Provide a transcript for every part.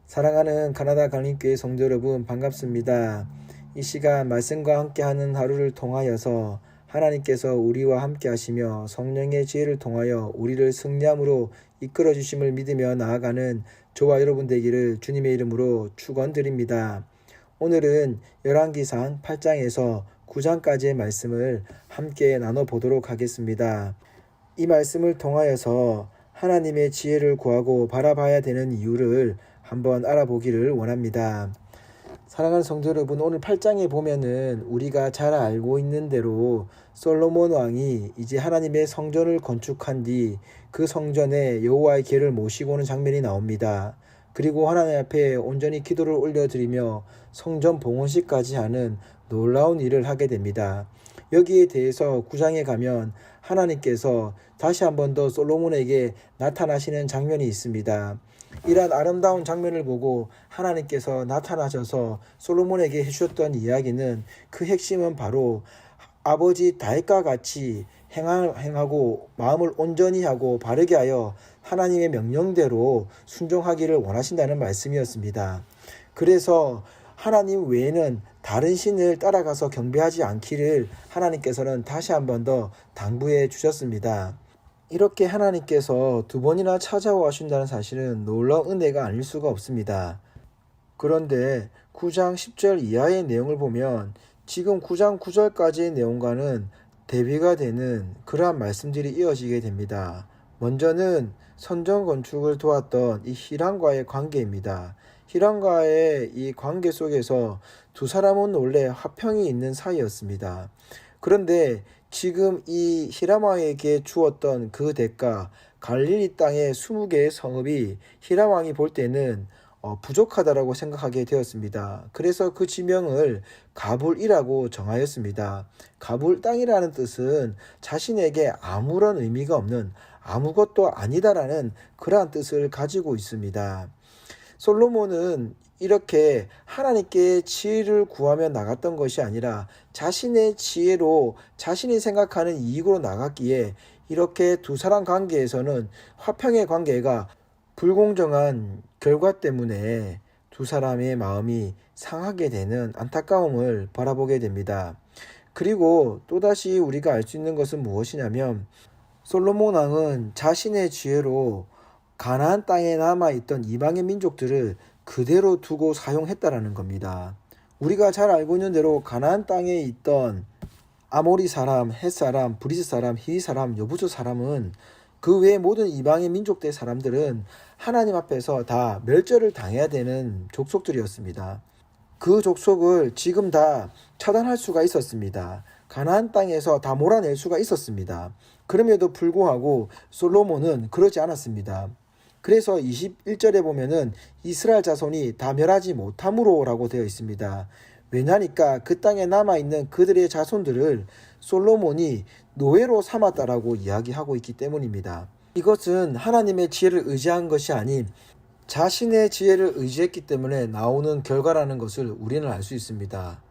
사랑하는 가나다 강림교회 성도 여러분 반갑습니다. 이 시간 말씀과 함께하는 하루를 통하여서 하나님께서 우리와 함께 하시며 성령의 지혜를 통하여 우리를 승리함으로 이끌어 주심을 믿으며 나아가는 저와 여러분 되기를 주님의 이름으로 축원드립니다. 오늘은 열왕기상 8장에서 9장까지의 말씀을 함께 나눠보도록 하겠습니다. 이 말씀을 통하여서 하나님의 지혜를 구하고 바라봐야 되는 이유를 한번 알아보기를 원합니다. 사랑하는 성도 여러분, 오늘 8장에 보면은 우리가 잘 알고 있는 대로 솔로몬 왕이 이제 하나님의 성전을 건축한 뒤 그 성전에 여호와의 궤를 모시고 오는 장면이 나옵니다. 그리고 하나님 앞에 온전히 기도를 올려드리며 성전 봉헌식까지 하는 놀라운 일을 하게 됩니다. 여기에 대해서 9장에 가면 하나님께서 다시 한 번 더 솔로몬에게 나타나시는 장면이 있습니다. 이러한 아름다운 장면을 보고 하나님께서 나타나셔서 솔로몬에게 해주셨던 이야기는 그 핵심은 바로 아버지 다윗과 같이 행하고 마음을 온전히 하고 바르게 하여 하나님의 명령대로 순종하기를 원하신다는 말씀이었습니다. 그래서 하나님 외에는 다른 신을 따라가서 경배하지 않기를 하나님께서는 다시 한 번 더 당부해 주셨습니다. 이렇게 하나님께서 두 번이나 찾아와 주신다는 사실은 놀라운 은혜가 아닐 수가 없습니다. 그런데 9장 10절 이하의 내용을 보면 지금 9장 9절까지의 내용과는 대비가 되는 그러한 말씀들이 이어지게 됩니다. 먼저는 성전 건축을 도왔던 이 히람과의 관계입니다. 히람과의 이 관계 속에서 두 사람은 원래 화평이 있는 사이였습니다. 그런데 지금 이 히람 왕에게 주었던 그 대가, 갈릴리 땅의 20개의 성읍이 히람 왕이 볼 때는 부족하다라고 생각하게 되었습니다. 그래서 그 지명을 가불이라고 정하였습니다. 가불 땅이라는 뜻은 자신에게 아무런 의미가 없는, 아무것도 아니다라는 그러한 뜻을 가지고 있습니다. 솔로몬은 이렇게 하나님께 지혜를 구하며 나갔던 것이 아니라 자신의 지혜로 자신이 생각하는 이익으로 나갔기에 이렇게 두 사람 관계에서는 화평의 관계가 불공정한 결과 때문에 두 사람의 마음이 상하게 되는 안타까움을 바라보게 됩니다. 그리고 또다시 우리가 알 수 있는 것은 무엇이냐면 솔로몬 왕은 자신의 지혜로 가나안 땅에 남아있던 이방의 민족들을 그대로 두고 사용했다라는 겁니다. 우리가 잘 알고 있는 대로 가나안 땅에 있던 아모리 사람, 헷 사람, 브리스 사람, 히위 사람, 여부수 사람은 그 외의 모든 이방의 민족대 사람들은 하나님 앞에서 다 멸절을 당해야 되는 족속들이었습니다. 그 족속을 지금 다 처단할 수가 있었습니다. 가나안 땅에서 다 몰아낼 수가 있었습니다. 그럼에도 불구하고 솔로몬은 그러지 않았습니다. 그래서 21절에 보면은 이스라엘 자손이 다 멸하지 못함으로 라고 되어 있습니다. 왜냐니까 그 땅에 남아있는 그들의 자손들을 솔로몬이 노예로 삼았다라고 이야기하고 있기 때문입니다. 이것은 하나님의 지혜를 의지한 것이 아닌 자신의 지혜를 의지했기 때문에 나오는 결과라는 것을 우리는 알 수 있습니다.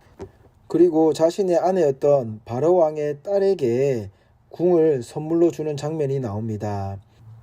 그리고 자신의 아내였던 바로 왕의 딸에게 궁을 선물로 주는 장면이 나옵니다.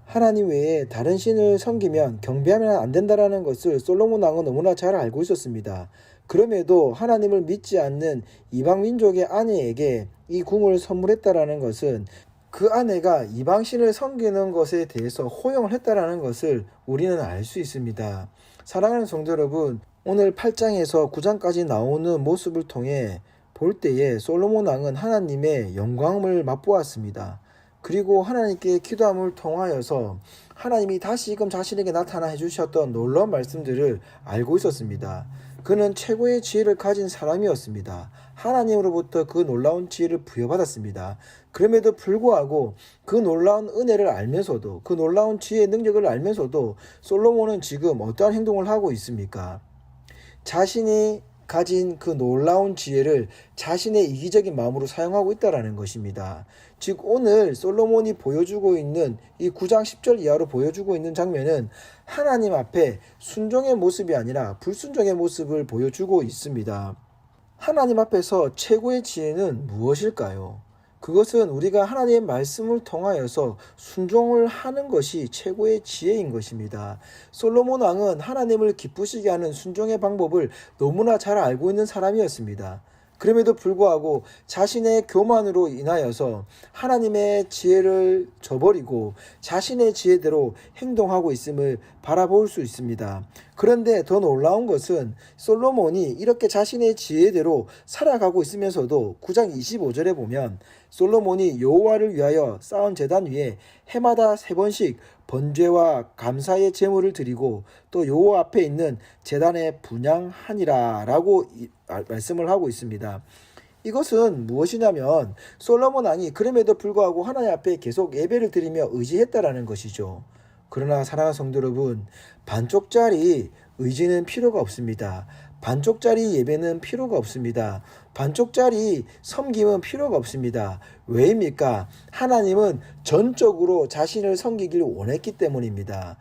하나님 외에 다른 신을 섬기면 경배하면 안 된다라는 것을 솔로몬 왕은 너무나 잘 알고 있었습니다. 그럼에도 하나님을 믿지 않는 이방 민족의 아내에게 이 궁을 선물했다라는 것은 그 아내가 이방 신을 섬기는 것에 대해서 호용을 했다라는 것을 우리는 알 수 있습니다. 사랑하는 성도 여러분, 오늘 8장에서 9장까지 나오는 모습을 통해 볼 때에 솔로몬 왕은 하나님의 영광을 맛보았습니다. 그리고 하나님께 기도함을 통하여서 하나님이 다시금 자신에게 나타나 해주셨던 놀라운 말씀들을 알고 있었습니다. 그는 최고의 지혜를 가진 사람이었습니다. 하나님으로부터 그 놀라운 지혜를 부여받았습니다. 그럼에도 불구하고 그 놀라운 은혜를 알면서도 그 놀라운 지혜의 능력을 알면서도 솔로몬은 지금 어떠한 행동을 하고 있습니까? 자신이 가진 그 놀라운 지혜를 자신의 이기적인 마음으로 사용하고 있다는 것입니다. 즉 오늘 솔로몬이 보여주고 있는 이 9장 10절 이하로 보여주고 있는 장면은 하나님 앞에 순종의 모습이 아니라 불순종의 모습을 보여주고 있습니다. 하나님 앞에서 최고의 지혜는 무엇일까요? 그것은 우리가 하나님의 말씀을 통하여서 순종을 하는 것이 최고의 지혜인 것입니다. 솔로몬 왕은 하나님을 기쁘시게 하는 순종의 방법을 너무나 잘 알고 있는 사람이었습니다. 그럼에도 불구하고 자신의 교만으로 인하여서 하나님의 지혜를 저버리고 자신의 지혜대로 행동하고 있음을 바라볼 수 있습니다. 그런데 더 놀라운 것은 솔로몬이 이렇게 자신의 지혜대로 살아가고 있으면서도 9장 25절에 보면 솔로몬이 여호와를 위하여 쌓은 제단 위에 해마다 3번씩 번제와 감사의 제물을 드리고 또 여호와 앞에 있는 제단에 분향하니라 라고 말씀을 하고 있습니다. 이것은 무엇이냐면 솔로몬 왕이 그럼에도 불구하고 하나님 앞에 계속 예배를 드리며 의지했다라는 것이죠. 그러나 사랑하는 성도 여러분, 반쪽짜리 의지는 필요가 없습니다. 반쪽짜리 예배는 필요가 없습니다. 반쪽짜리 섬김은 필요가 없습니다. 왜입니까? 하나님은 전적으로 자신을 섬기길 원했기 때문입니다.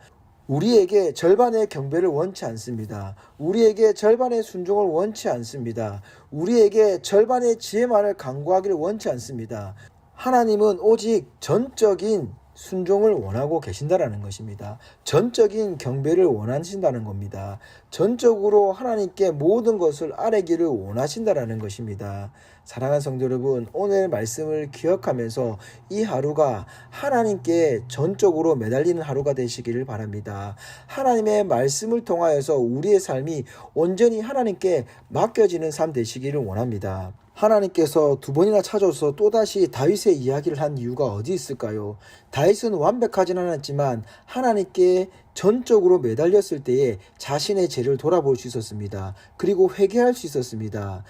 우리에게 절반의 경배를 원치 않습니다. 우리에게 절반의 순종을 원치 않습니다. 우리에게 절반의 지혜만을 강구하기를 원치 않습니다. 하나님은 오직 전적인 순종을 원하고 계신다라는 것입니다. 전적인 경배를 원하신다는 겁니다. 전적으로 하나님께 모든 것을 아뢰기를 원하신다라는 것입니다. 사랑하는 성도 여러분, 오늘 말씀을 기억하면서 이 하루가 하나님께 전적으로 매달리는 하루가 되시기를 바랍니다. 하나님의 말씀을 통하여서 우리의 삶이 온전히 하나님께 맡겨지는 삶 되시기를 원합니다. 하나님께서 2번이나 찾아서 또다시 다윗의 이야기를 한 이유가 어디 있을까요? 다윗은 완벽하진 않았지만 하나님께 전적으로 매달렸을 때에 자신의 죄를 돌아볼 수 있었습니다. 그리고 회개할 수 있었습니다.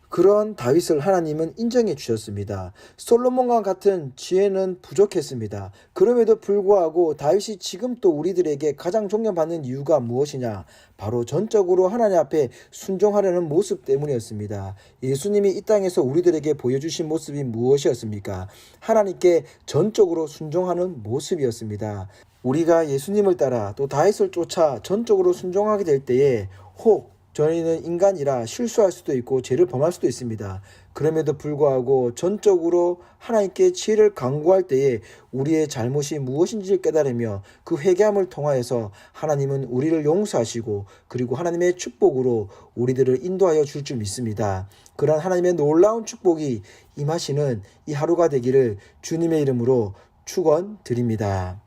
그런 다윗을 하나님은 인정해 주셨습니다. 솔로몬과 같은 지혜는 부족했습니다. 그럼에도 불구하고 다윗이 지금 또 우리들에게 가장 존경받는 이유가 무엇이냐? 바로 전적으로 하나님 앞에 순종하려는 모습 때문이었습니다. 예수님이 이 땅에서 우리들에게 보여주신 모습이 무엇이었습니까? 하나님께 전적으로 순종하는 모습이었습니다. 우리가 예수님을 따라 또 다윗을 쫓아 전적으로 순종하게 될 때에 혹 저희는 인간이라 실수할 수도 있고 죄를 범할 수도 있습니다. 그럼에도 불구하고 전적으로 하나님께 지혜를 간구할 때에 우리의 잘못이 무엇인지를 깨달으며 그 회개함을 통하여서 하나님은 우리를 용서하시고 그리고 하나님의 축복으로 우리들을 인도하여 줄 줄 믿습니다. 그러한 하나님의 놀라운 축복이 임하시는 이 하루가 되기를 주님의 이름으로 축원드립니다.